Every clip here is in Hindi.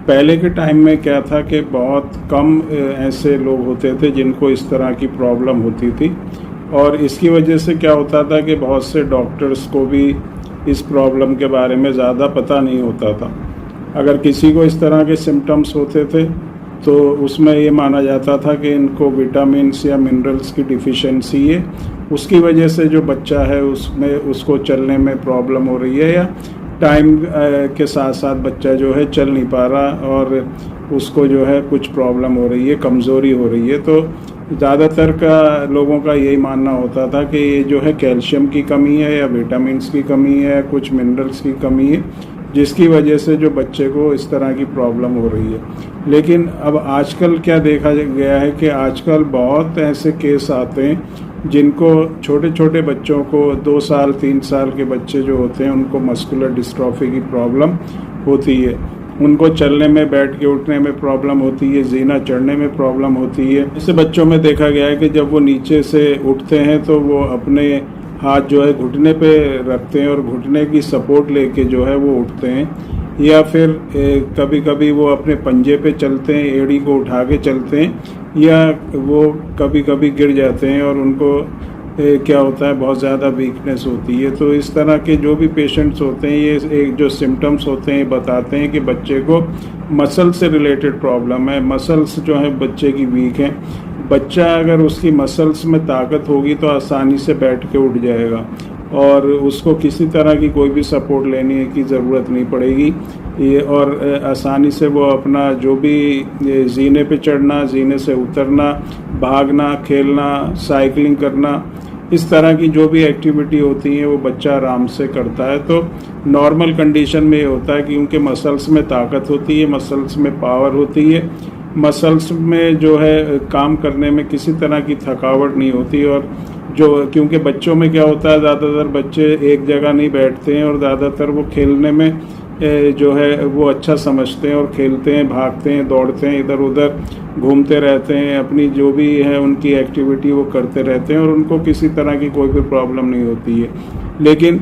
पहले के टाइम में क्या था कि बहुत कम ऐसे लोग होते थे जिनको इस तरह की प्रॉब्लम होती थी, और इसकी वजह से क्या होता था कि बहुत से डॉक्टर्स को भी इस प्रॉब्लम के बारे में ज़्यादा पता नहीं होता था। अगर किसी को इस तरह के सिम्टम्स होते थे तो उसमें ये माना जाता था कि इनको विटामिन्स या मिनरल्स की डिफ़िशेंसी है, उसकी वजह से जो बच्चा है उसमें उसको चलने में प्रॉब्लम हो रही है, या टाइम के साथ साथ बच्चा जो है चल नहीं पा रहा और उसको जो है कुछ प्रॉब्लम हो रही है, कमज़ोरी हो रही है। तो ज़्यादातर का लोगों का यही मानना होता था कि ये जो है कैल्शियम की कमी है या विटामिन्स की कमी है या कुछ मिनरल्स की कमी है, जिसकी वजह से जो बच्चे को इस तरह की प्रॉब्लम हो रही है। लेकिन अब आजकल क्या देखा गया है कि आजकल बहुत ऐसे केस आते हैं जिनको छोटे छोटे बच्चों को 2 साल 3 साल के बच्चे जो होते हैं उनको मस्कुलर डिस्ट्रॉफी की प्रॉब्लम होती है। उनको चलने में, बैठ के उठने में प्रॉब्लम होती है, जीना चढ़ने में प्रॉब्लम होती है। ऐसे बच्चों में देखा गया है कि जब वो नीचे से उठते हैं तो वो अपने हाथ जो है घुटने पे रखते हैं और घुटने की सपोर्ट लेके जो है वो उठते हैं, या फिर कभी कभी वो अपने पंजे पे चलते हैं, एड़ी को उठा के चलते हैं, या वो कभी कभी गिर जाते हैं और उनको क्या होता है बहुत ज़्यादा वीकनेस होती है। तो इस तरह के जो भी पेशेंट्स होते हैं, ये एक जो सिम्टम्स होते हैं बताते हैं कि बच्चे को मसल से रिलेटेड प्रॉब्लम है, मसल्स जो है बच्चे की वीक हैं। बच्चा अगर उसकी मसल्स में ताकत होगी तो आसानी से बैठ के उठ जाएगा और उसको किसी तरह की कोई भी सपोर्ट लेने की ज़रूरत नहीं पड़ेगी, ये और आसानी से वो अपना जो भी जीने पे चढ़ना, जीने से उतरना, भागना, खेलना, साइकिलिंग करना, इस तरह की जो भी एक्टिविटी होती है वो बच्चा आराम से करता है। तो नॉर्मल कंडीशन में ये होता है कि उनके मसल्स में ताकत होती है, मसल्स में पावर होती है, मसल्स में जो है काम करने में किसी तरह की थकावट नहीं होती। और जो क्योंकि बच्चों में क्या होता है, ज़्यादातर बच्चे एक जगह नहीं बैठते हैं और ज़्यादातर वो खेलने में जो है वो अच्छा समझते हैं और खेलते हैं, भागते हैं, दौड़ते हैं, इधर उधर घूमते रहते हैं, अपनी जो भी है उनकी एक्टिविटी वो करते रहते हैं और उनको किसी तरह की कोई भी प्रॉब्लम नहीं होती है। लेकिन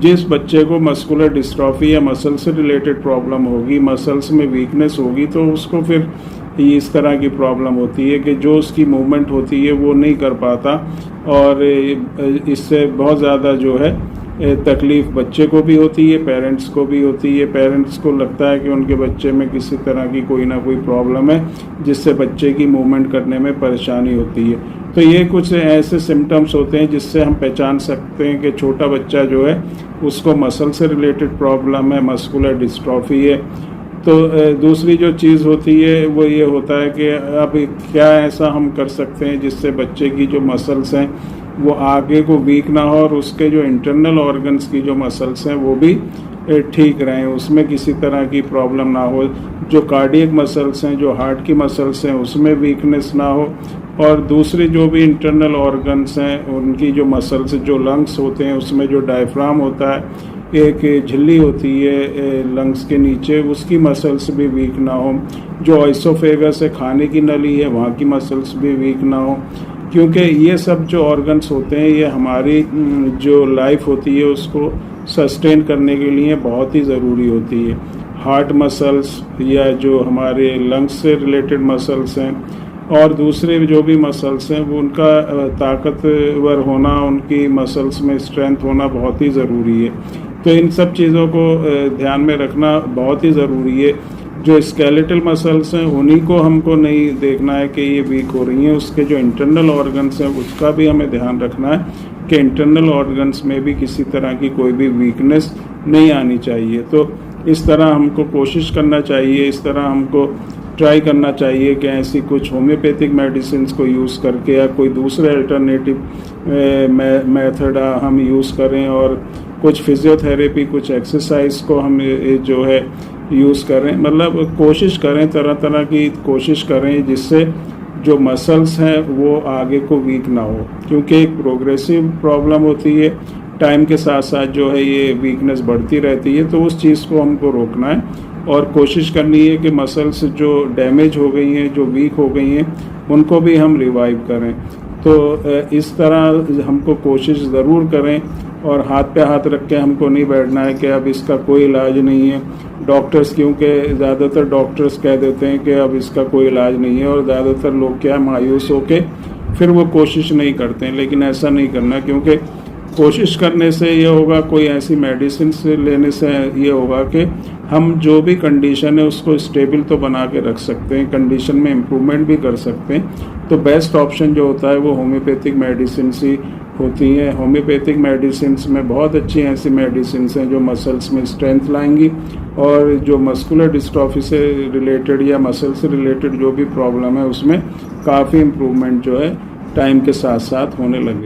जिस बच्चे को मस्कुलर डिस्ट्रॉफी या मसल से रिलेटेड प्रॉब्लम होगी, मसल्स में वीकनेस होगी, तो उसको फिर इस तरह की प्रॉब्लम होती है कि जो उसकी मूवमेंट होती है वो नहीं कर पाता, और इससे बहुत ज़्यादा जो है तकलीफ़ बच्चे को भी होती है, पेरेंट्स को भी होती है। पेरेंट्स को लगता है कि उनके बच्चे में किसी तरह की कोई ना कोई प्रॉब्लम है जिससे बच्चे की मूवमेंट करने में परेशानी होती है। तो ये कुछ ऐसे सिम्टम्स होते हैं जिससे हम पहचान सकते हैं कि छोटा बच्चा जो है उसको मसल से रिलेटेड प्रॉब्लम है, मस्कुलर डिस्ट्रॉफी है। तो दूसरी जो चीज़ होती है वो ये होता है कि अब क्या ऐसा हम कर सकते हैं जिससे बच्चे की जो मसल्स हैं वो आगे को वीक ना हो और उसके जो इंटरनल ऑर्गन्स की जो मसल्स हैं वो भी ठीक रहें, उसमें किसी तरह की प्रॉब्लम ना हो। जो कार्डियक मसल्स हैं, जो हार्ट की मसल्स हैं, उसमें वीकनेस ना हो, और दूसरे जो भी इंटरनल ऑर्गन्स हैं उनकी जो मसल्स, जो लंग्स होते हैं उसमें जो डायफ्राम होता है, एक झिल्ली होती है लंग्स के नीचे, उसकी मसल्स भी वीक ना हो। जो आइसोफेगस है, खाने की नली है, वहाँ की मसल्स भी वीक ना हो, क्योंकि ये सब जो ऑर्गन्स होते हैं ये हमारी जो लाइफ होती है उसको सस्टेन करने के लिए बहुत ही ज़रूरी होती है। हार्ट मसल्स या जो हमारे लंग्स से रिलेटेड मसल्स हैं और दूसरे जो भी मसल्स हैं वो उनका ताकतवर होना, उनकी मसल्स में स्ट्रेंथ होना बहुत ही ज़रूरी है। तो इन सब चीज़ों को ध्यान में रखना बहुत ही ज़रूरी है। जो स्केलेटल मसल्स हैं उन्हीं को हमको नहीं देखना है कि ये वीक हो रही हैं, उसके जो इंटरनल ऑर्गन्स हैं उसका भी हमें ध्यान रखना है कि इंटरनल ऑर्गन्स में भी किसी तरह की कोई भी वीकनेस नहीं आनी चाहिए। तो इस तरह हमको कोशिश करना चाहिए, इस तरह हमको ट्राई करना चाहिए कि ऐसी कुछ होम्योपैथिक मेडिसिन को यूज़ करके या कोई दूसरे अल्टरनेटिव मेथड हम यूज़ करें, और कुछ फिजियोथेरेपी, कुछ एक्सरसाइज को हम जो है यूज़ करें। मतलब कोशिश करें, तरह तरह की कोशिश करें जिससे जो मसल्स हैं वो आगे को वीक ना हो, क्योंकि एक प्रोग्रेसिव प्रॉब्लम होती है, टाइम के साथ साथ जो है ये वीकनेस बढ़ती रहती है। तो उस चीज़ को हमको रोकना है और कोशिश करनी है कि मसल्स जो डैमेज हो गई हैं, जो वीक हो गई हैं, उनको भी हम रिवाइव करें। तो इस तरह हमको कोशिश ज़रूर करें और हाथ पे हाथ रख के हमको नहीं बैठना है कि अब इसका कोई इलाज नहीं है। डॉक्टर्स, क्योंकि ज़्यादातर डॉक्टर्स कह देते हैं कि अब इसका कोई इलाज नहीं है, और ज़्यादातर लोग क्या मायूस होके फिर वो कोशिश नहीं करते हैं। लेकिन ऐसा नहीं करना, क्योंकि कोशिश करने से ये होगा, कोई ऐसी मेडिसिन से लेने से ये होगा कि हम जो भी कंडीशन है उसको स्टेबल तो बना के रख सकते हैं, कंडीशन में इम्प्रूवमेंट भी कर सकते हैं। तो बेस्ट ऑप्शन जो होता है वो होम्योपैथिक मेडिसिन ही होती हैं। होम्योपैथिक मेडिसिन में बहुत अच्छी ऐसी मेडिसिन हैं जो मसल्स में स्ट्रेंथ लाएंगी, और जो मस्कुलर डिस्ट्रॉफी से रिलेटेड या मसल से रिलेटेड जो भी प्रॉब्लम है उसमें काफ़ी इम्प्रूवमेंट जो है टाइम के साथ साथ होने लगे।